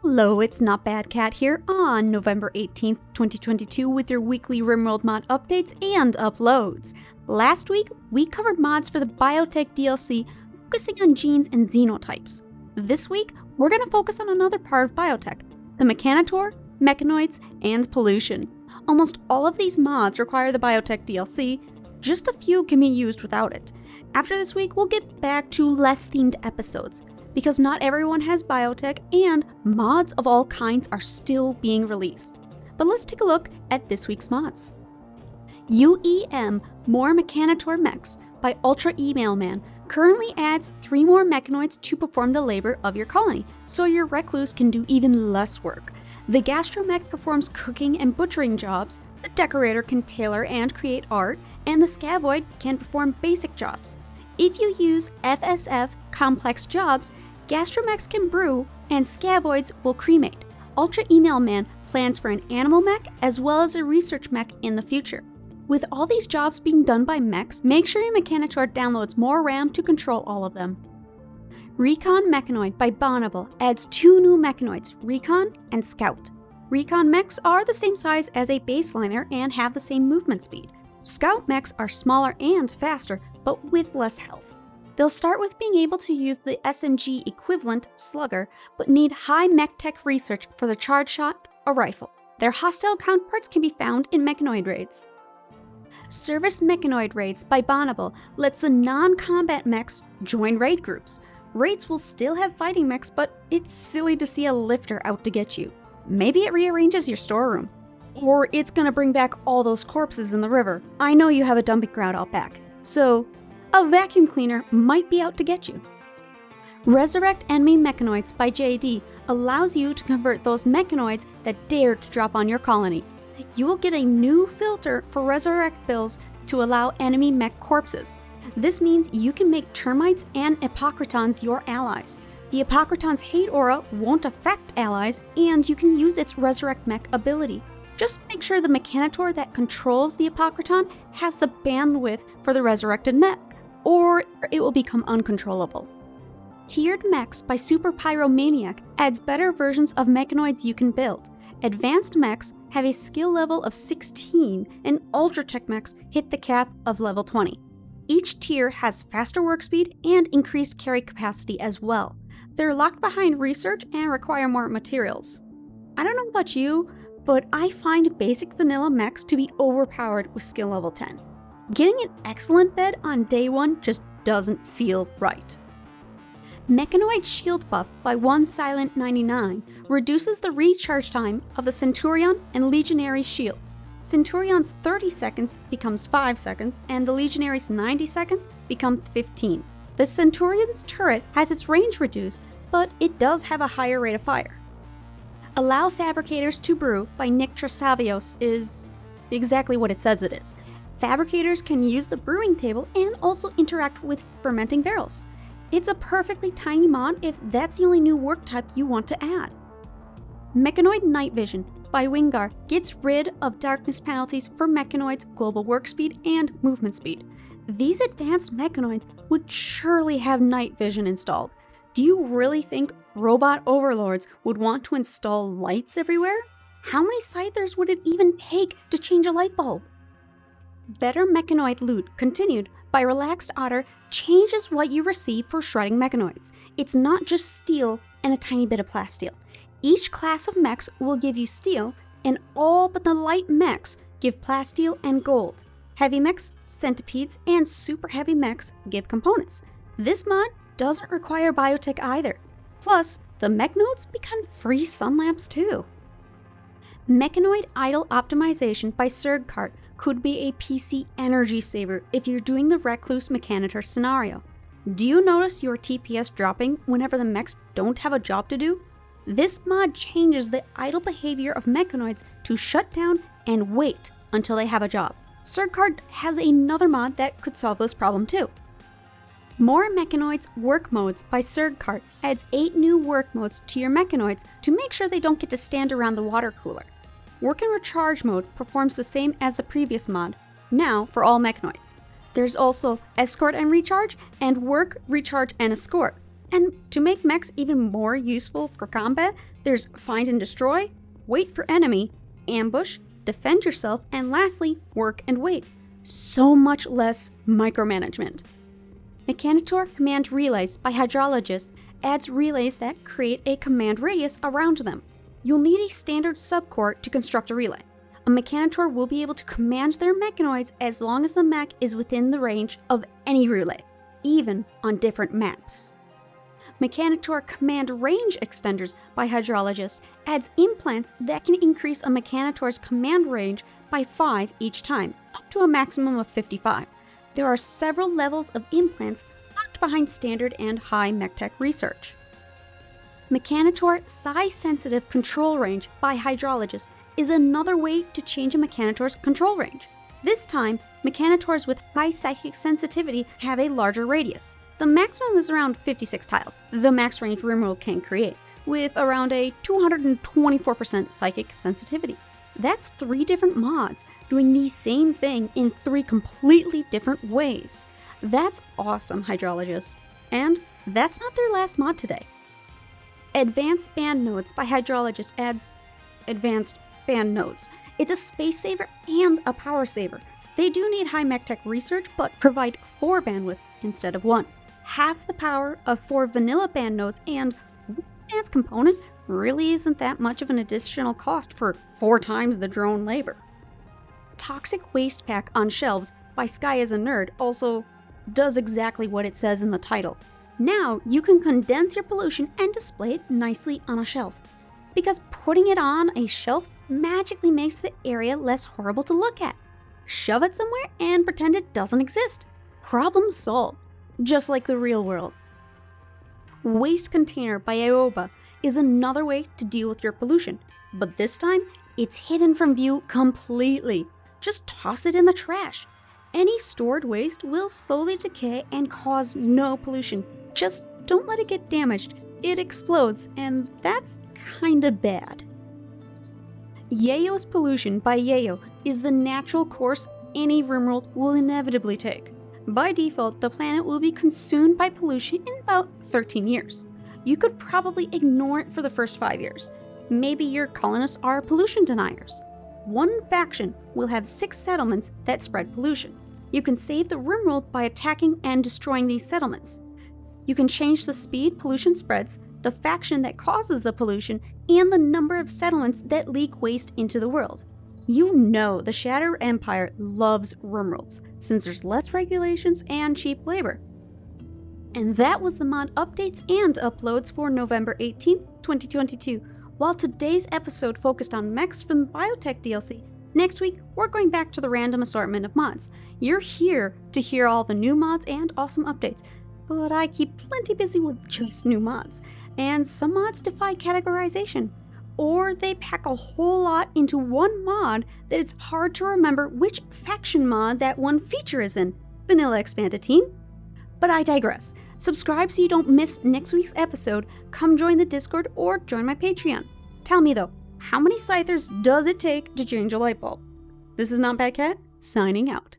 Hello, it's Not Bad Cat here on November 18th, 2022 with your weekly Rimworld mod updates and uploads. Last week, we covered mods for the Biotech DLC focusing on genes and xenotypes. This week, we're going to focus on another part of Biotech, the Mechanitor, Mechanoids, and pollution. Almost all of these mods require the Biotech DLC, just a few can be used without it. After this week, we'll get back to less themed episodes, because not everyone has Biotech and mods of all kinds are still being released. But let's take a look at this week's mods. UEM More Mechanitor Mechs by Ultra Email Man currently adds 3 more Mechanoids to perform the labor of your colony, so your recluse can do even less work. The Gastromech performs cooking and butchering jobs, the Decorator can tailor and create art, and the Scavoid can perform basic jobs. If you use FSF complex jobs, Gastromechs can brew, and Scavoids will cremate. Ultra Email Man plans for an animal mech as well as a research mech in the future. With all these jobs being done by mechs, make sure your Mechanitor downloads more RAM to control all of them. Recon Mechanoid by Bonnable adds 2 new Mechanoids, Recon and Scout. Recon mechs are the same size as a baseliner and have the same movement speed. Scout mechs are smaller and faster, but with less health. They'll start with being able to use the SMG equivalent Slugger, but need high mech tech research for the charge shot or rifle. Their hostile counterparts can be found in Mechanoid raids. Service Mechanoid Raids by Bonnable lets the non-combat mechs join raid groups. Raids will still have fighting mechs, but it's silly to see a lifter out to get you. Maybe it rearranges your storeroom. Or it's gonna bring back all those corpses in the river. I know you have a dumping ground out back, so a vacuum cleaner might be out to get you. Resurrect Enemy Mechanoids by JD allows you to convert those Mechanoids that dare to drop on your colony. You will get a new filter for Resurrect bills to allow enemy mech corpses. This means you can make termites and Apocrytons your allies. The Apocryton's hate aura won't affect allies, and you can use its Resurrect mech ability. Just make sure the Mechanitor that controls the Apocryton has the bandwidth for the resurrected mech, or it will become uncontrollable. Tiered Mechs by Super Pyromaniac adds better versions of Mechanoids you can build. Advanced mechs have a skill level of 16, and Ultratech mechs hit the cap of level 20. Each tier has faster work speed and increased carry capacity as well. They're locked behind research and require more materials. I don't know about you, but I find basic vanilla mechs to be overpowered with skill level 10. Getting an excellent bed on day 1 just doesn't feel right. Mechanoid Shield Buff by One Silent 99 reduces the recharge time of the Centurion and Legionary's shields. Centurion's 30 seconds becomes 5 seconds, and the Legionary's 90 seconds become 15. The Centurion's turret has its range reduced, but it does have a higher rate of fire. Allow Fabricators to Brew by Nick Trasavios is exactly what it says it is. Fabricators can use the brewing table and also interact with fermenting barrels. It's a perfectly tiny mod if that's the only new work type you want to add. Mechanoid Night Vision by Wingar gets rid of darkness penalties for Mechanoids' global work speed and movement speed. These advanced Mechanoids would surely have night vision installed. Do you really think robot overlords would want to install lights everywhere? How many scythers would it even take to change a light bulb? Better Mechanoid Loot Continued by Relaxed Otter changes what you receive for shredding Mechanoids. It's not just steel and a tiny bit of plasteel. Each class of mechs will give you steel, and all but the light mechs give plasteel and gold. Heavy mechs, centipedes, and super heavy mechs give components. This mod doesn't require biotech either. Plus, the mech nodes become free sun lamps too. Mechanoid Idle Optimization by Surgcart could be a PC energy saver if you're doing the Recluse Mechanitor scenario. Do you notice your TPS dropping whenever the mechs don't have a job to do? This mod changes the idle behavior of Mechanoids to shut down and wait until they have a job. Surgcart has another mod that could solve this problem too. More Mechanoids Work Modes by Surgcart adds 8 new work modes to your Mechanoids to make sure they don't get to stand around the water cooler. Work and Recharge mode performs the same as the previous mod, now for all Mechanoids. There's also Escort and Recharge, and Work, Recharge, and Escort. And to make mechs even more useful for combat, there's Find and Destroy, Wait for Enemy, Ambush, Defend Yourself, and lastly, Work and Wait. So much less micromanagement. Mechanitor Command Relays by Hydrologists adds relays that create a command radius around them. You'll need a standard subcore to construct a relay. A Mechanitor will be able to command their Mechanoids as long as the mech is within the range of any relay, even on different maps. Mechanitor Command Range Extenders by Hydrologist adds implants that can increase a Mechanitor's command range by 5 each time, up to a maximum of 55. There are several levels of implants locked behind standard and high mech-tech research. Mechanitor Psy-Sensitive Control Range by Hydrologist is another way to change a Mechanitor's control range. This time, Mechanitors with high psychic sensitivity have a larger radius. The maximum is around 56 tiles, the max range Rimworld can create, with around a 224% psychic sensitivity. That's 3 different mods doing the same thing in 3 completely different ways. That's awesome, Hydrologist. And that's not their last mod today. Advanced Band Nodes by Hydrologist adds Advanced Band Nodes. It's a space saver and a power saver. They do need high mech-tech research, but provide 4 bandwidth instead of 1. Half the power of 4 vanilla band nodes, and one advanced component really isn't that much of an additional cost for 4 times the drone labor. Toxic Waste Pack on Shelves by Sky as a Nerd also does exactly what it says in the title. Now you can condense your pollution and display it nicely on a shelf. Because putting it on a shelf magically makes the area less horrible to look at. Shove it somewhere and pretend it doesn't exist. Problem solved. Just like the real world. Waste Container by Aoba is another way to deal with your pollution, but this time it's hidden from view completely. Just toss it in the trash. Any stored waste will slowly decay and cause no pollution. Just don't let it get damaged. It explodes, and that's kinda bad. Yayo's Pollution by Yayo is the natural course any Rimworld will inevitably take. By default, the planet will be consumed by pollution in about 13 years. You could probably ignore it for the first 5 years. Maybe your colonists are pollution deniers. One faction will have 6 settlements that spread pollution. You can save the Rimworld by attacking and destroying these settlements. You can change the speed pollution spreads, the faction that causes the pollution, and the number of settlements that leak waste into the world. You know the Shadow Empire loves Rimworlds, since there's less regulations and cheap labor. And that was the mod updates and uploads for November 18th, 2022. While today's episode focused on mechs from the Biotech DLC, next week we're going back to the random assortment of mods. You're here to hear all the new mods and awesome updates, but I keep plenty busy with just new mods, and some mods defy categorization. Or they pack a whole lot into one mod that it's hard to remember which faction mod that one feature is in. Vanilla Expanded Team? But I digress. Subscribe so you don't miss next week's episode, come join the Discord, or join my Patreon. Tell me though, how many Scythers does it take to change a light bulb? This is Not Bad Cat, signing out.